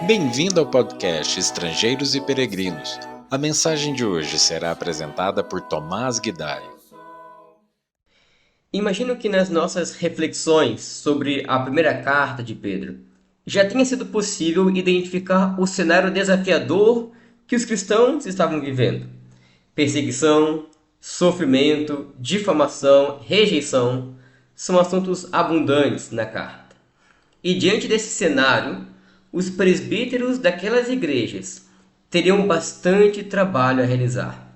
Bem-vindo ao podcast Estrangeiros e Peregrinos. A mensagem de hoje será apresentada por Tomás Guidai. Imagino que nas nossas reflexões sobre a primeira carta de Pedro, já tenha sido possível identificar o cenário desafiador que os cristãos estavam vivendo. Perseguição, sofrimento, difamação, rejeição são assuntos abundantes na carta. E diante desse cenário, os presbíteros daquelas igrejas teriam bastante trabalho a realizar.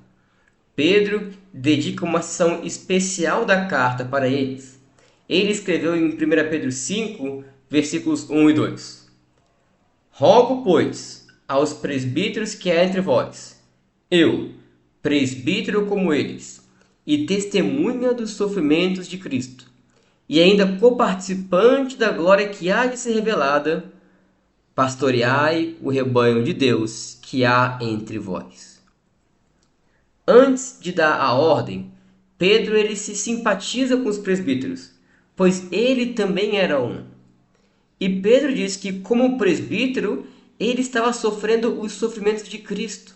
Pedro dedica uma sessão especial da carta para eles. Ele escreveu em 1 Pedro 5, versículos 1 e 2. Rogo, pois, aos presbíteros que há entre vós, eu, presbítero como eles, e testemunha dos sofrimentos de Cristo, e ainda coparticipante da glória que há de ser revelada, pastoreai o rebanho de Deus que há entre vós. Antes de dar a ordem, Pedro ele se simpatiza com os presbíteros, pois ele também era um. E Pedro diz que, como presbítero, ele estava sofrendo os sofrimentos de Cristo,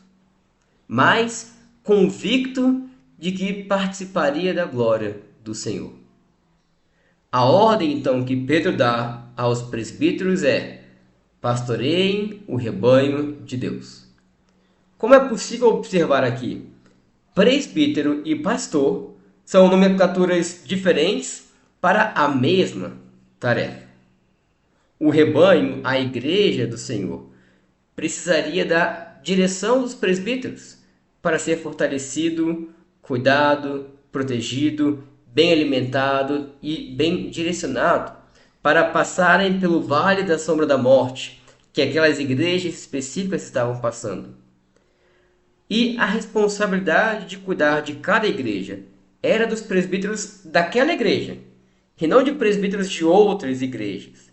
mas convicto de que participaria da glória do Senhor. A ordem, então, que Pedro dá aos presbíteros é: pastoreiem o rebanho de Deus. Como é possível observar aqui, presbítero e pastor são nomenclaturas diferentes para a mesma tarefa. O rebanho, a igreja do Senhor, precisaria da direção dos presbíteros para ser fortalecido, cuidado, protegido, bem alimentado e bem direcionado para passarem pelo vale da sombra da morte que aquelas igrejas específicas estavam passando. E a responsabilidade de cuidar de cada igreja era dos presbíteros daquela igreja, e não de presbíteros de outras igrejas.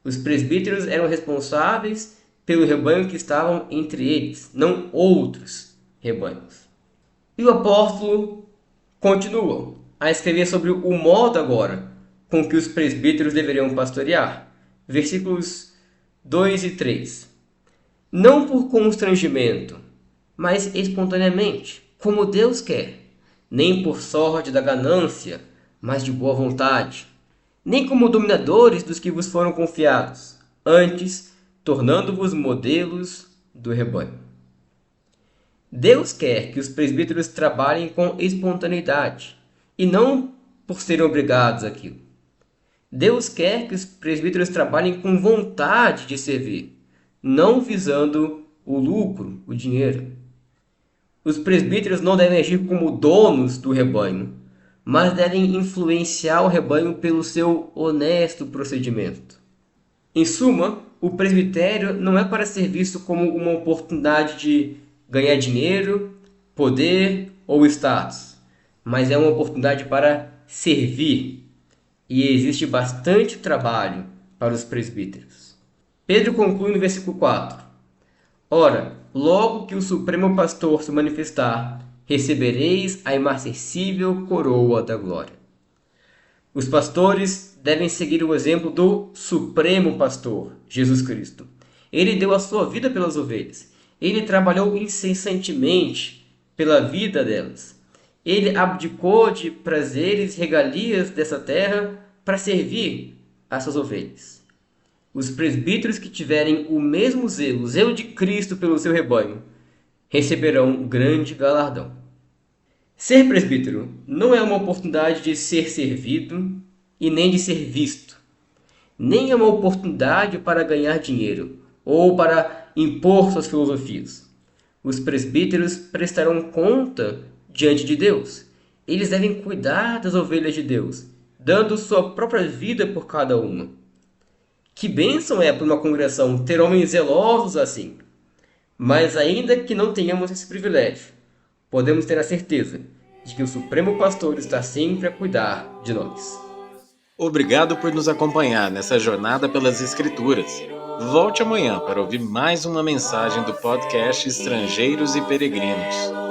Os presbíteros eram responsáveis pelo rebanho que estavam entre eles, não outros rebanhos. E o apóstolo continua a escrever sobre o modo agora com que os presbíteros deveriam pastorear. Versículos 2 e 3. Não por constrangimento, mas espontaneamente, como Deus quer, nem por sorte da ganância, mas de boa vontade, nem como dominadores dos que vos foram confiados, antes tornando-vos modelos do rebanho. Deus quer que os presbíteros trabalhem com espontaneidade, e não por serem obrigados àquilo. Deus quer que os presbíteros trabalhem com vontade de servir, não visando o lucro, o dinheiro. Os presbíteros não devem agir como donos do rebanho, mas devem influenciar o rebanho pelo seu honesto procedimento. Em suma, o presbitério não é para ser visto como uma oportunidade de ganhar dinheiro, poder ou status, mas é uma oportunidade para servir. E existe bastante trabalho para os presbíteros. Pedro conclui no versículo 4. Ora, logo que o Supremo Pastor se manifestar, recebereis a imarcessível coroa da glória. Os pastores devem seguir o exemplo do Supremo Pastor, Jesus Cristo. Ele deu a sua vida pelas ovelhas. Ele trabalhou incessantemente pela vida delas. Ele abdicou de prazeres e regalias dessa terra para servir as suas ovelhas. Os presbíteros que tiverem o mesmo zelo, o zelo de Cristo pelo seu rebanho, receberão um grande galardão. Ser presbítero não é uma oportunidade de ser servido e nem de ser visto. Nem é uma oportunidade para ganhar dinheiro ou para impor suas filosofias. Os presbíteros prestarão conta diante de Deus. Eles devem cuidar das ovelhas de Deus, dando sua própria vida por cada uma. Que bênção é para uma congregação ter homens zelosos assim. Mas ainda que não tenhamos esse privilégio, podemos ter a certeza de que o Supremo Pastor está sempre a cuidar de nós. Obrigado por nos acompanhar nessa jornada pelas Escrituras. Volte amanhã para ouvir mais uma mensagem do podcast Estrangeiros e Peregrinos.